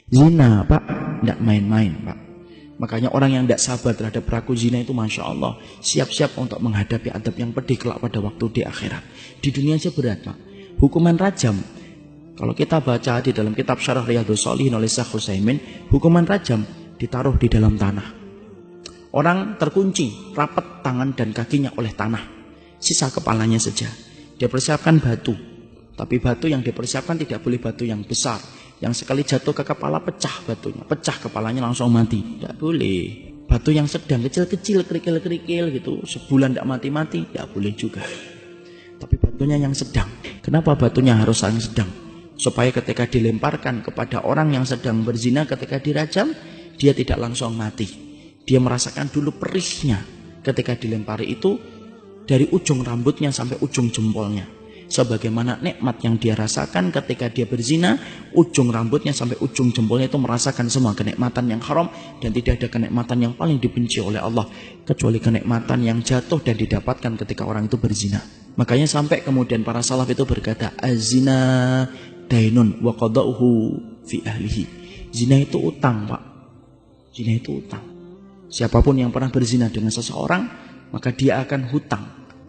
Zina Pak, tidak main-main Pak. Makanya orang yang tidak sabar terhadap pelaku zina itu Masya Allah siap-siap untuk menghadapi adab yang pedih kelak pada waktu di akhirat. Di dunia aja berat Pak. Hukuman rajam, kalau kita baca di dalam kitab Syarah Riyadhus Shalihin oleh Syekh Utsaimin, hukuman rajam ditaruh di dalam tanah. Orang terkunci rapat tangan dan kakinya oleh tanah, sisa kepalanya saja. Dia persiapkan batu, tapi batu yang dipersiapkan tidak boleh batu yang besar, yang sekali jatuh ke kepala pecah batunya, pecah kepalanya langsung mati. Tidak boleh. Batu yang sedang, kecil-kecil, kerikil-kerikil gitu, sebulan tidak mati-mati, tidak boleh juga. Tapi batunya yang sedang. Kenapa batunya harus yang sedang? Supaya ketika dilemparkan kepada orang yang sedang berzina, ketika dirajam, dia tidak langsung mati. Dia merasakan dulu perihnya ketika dilempari itu, dari ujung rambutnya sampai ujung jempolnya. Sebagaimana nikmat yang dia rasakan ketika dia berzina, ujung rambutnya sampai ujung jempolnya itu merasakan semua kenikmatan yang haram, dan tidak ada kenikmatan yang paling dibenci oleh Allah kecuali kenikmatan yang jatuh dan didapatkan ketika orang itu berzina. Makanya sampai kemudian para salaf itu berkata, az-zina dainun wa qada'uhu fi ahlihi. Zina itu utang Pak. Zina itu utang. Siapapun yang pernah berzina dengan seseorang, maka dia akan hutang.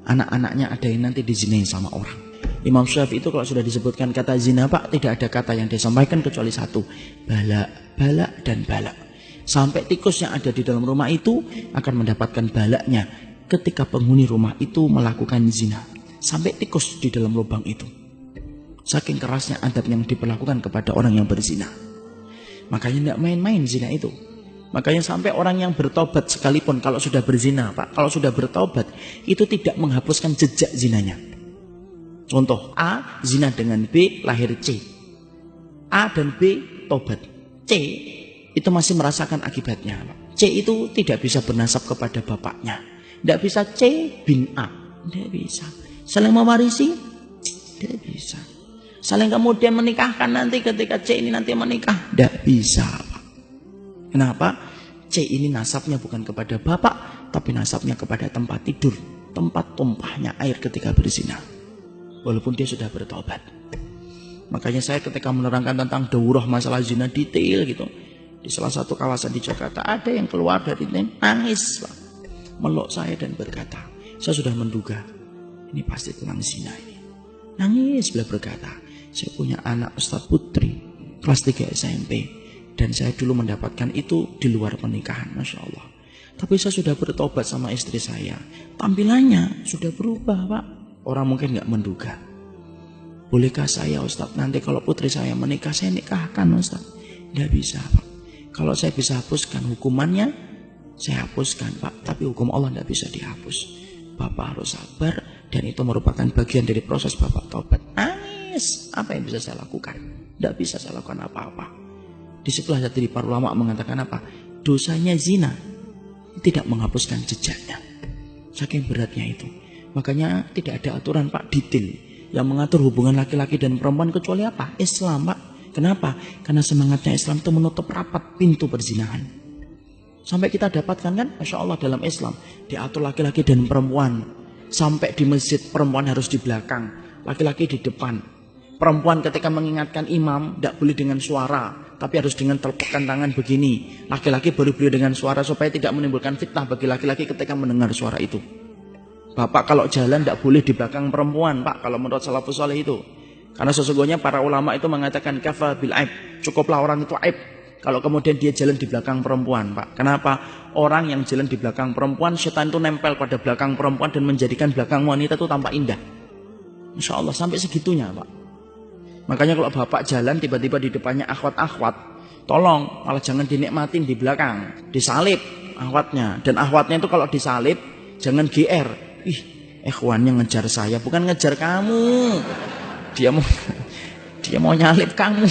Anak-anaknya ada yang nanti dizinai sama orang. Imam Syafi'i itu kalau sudah disebutkan kata zina Pak, tidak ada kata yang disampaikan kecuali satu, bala, bala dan bala. Sampai tikus yang ada di dalam rumah itu akan mendapatkan balanya ketika penghuni rumah itu melakukan zina. Sampai tikus di dalam lubang itu. Saking kerasnya adab yang diperlakukan kepada orang yang berzina. Makanya tidak main-main zina itu. Makanya sampai orang yang bertobat sekalipun kalau sudah berzina Pak, kalau sudah bertobat itu tidak menghapuskan jejak zinanya. Contoh, A zina dengan B, lahir C. A dan B tobat. C itu masih merasakan akibatnya. C itu tidak bisa bernasab kepada bapaknya. Tidak bisa C bin A. Tidak bisa. Saling mewarisi? Tidak bisa. Saling kemudian menikahkan nanti ketika C ini nanti menikah? Tidak bisa. Kenapa? C ini nasabnya bukan kepada bapak, tapi nasabnya kepada tempat tidur, tempat tumpahnya air ketika berzina. Walaupun dia sudah bertobat. Makanya saya ketika menerangkan tentang daurah masalah zina detail gitu, di salah satu kawasan di Jakarta ada yang keluar dari nangis Pak, meluk saya dan berkata, saya sudah menduga ini pasti tentang zina ini. Nangis beliau berkata, saya punya anak Ustadz Putri kelas 3 SMP, dan saya dulu mendapatkan itu di luar pernikahan, Masya Allah. Tapi saya sudah bertobat sama istri saya, tampilannya sudah berubah Pak. Orang mungkin nggak menduga. Bolehkah saya Ustadz nanti kalau putri saya menikah, saya nikahkan Ustadz? Nggak bisa Pak. Kalau saya bisa hapuskan hukumannya, saya hapuskan Pak. Tapi hukum Allah nggak bisa dihapus. Bapak harus sabar, dan itu merupakan bagian dari proses Bapak taubat. Nangis, apa yang bisa saya lakukan? Nggak bisa saya lakukan apa-apa. Disitulah dari para ulama mengatakan apa? Dosanya zina tidak menghapuskan jejaknya. Saking beratnya itu. Makanya tidak ada aturan Pak detail yang mengatur hubungan laki-laki dan perempuan kecuali apa? Islam Pak. Kenapa? Karena semangatnya Islam itu menutup rapat pintu perzinahan. Sampai kita dapatkan kan, Masya Allah dalam Islam diatur laki-laki dan perempuan. Sampai di masjid perempuan harus di belakang, laki-laki di depan. Perempuan ketika mengingatkan imam tidak boleh dengan suara, tapi harus dengan telpukkan tangan begini. Laki-laki baru boleh dengan suara supaya tidak menimbulkan fitnah bagi laki-laki ketika mendengar suara itu. Bapak kalau jalan tidak boleh di belakang perempuan Pak, kalau menurut salafus saleh itu. Karena sesungguhnya para ulama itu mengatakan kafa bil aib, cukuplah orang itu aib kalau kemudian dia jalan di belakang perempuan Pak. Kenapa? Orang yang jalan di belakang perempuan, setan itu nempel pada belakang perempuan dan menjadikan belakang wanita itu tampak indah. Insya Allah sampai segitunya Pak. Makanya kalau bapak jalan tiba-tiba di depannya akhwat-akhwat, tolong malah jangan dinikmatin di belakang, disalib akhwatnya. Dan akhwatnya itu kalau disalib jangan GR. Ih, ikhwannya ngejar saya, bukan ngejar kamu. Dia mau nyalip kamu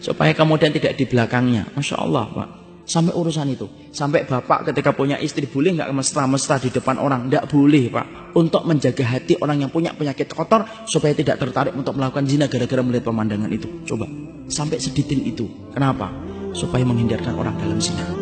supaya kemudian tidak di belakangnya. Masya Allah Pak. Sampai urusan itu. Sampai bapak ketika punya istri boleh nggak mesra-mesra di depan orang? Nggak boleh Pak. Untuk menjaga hati orang yang punya penyakit kotor supaya tidak tertarik untuk melakukan zina gara-gara melihat pemandangan itu. Coba sampai sedetail itu. Kenapa? Supaya menghindarkan orang dalam zina.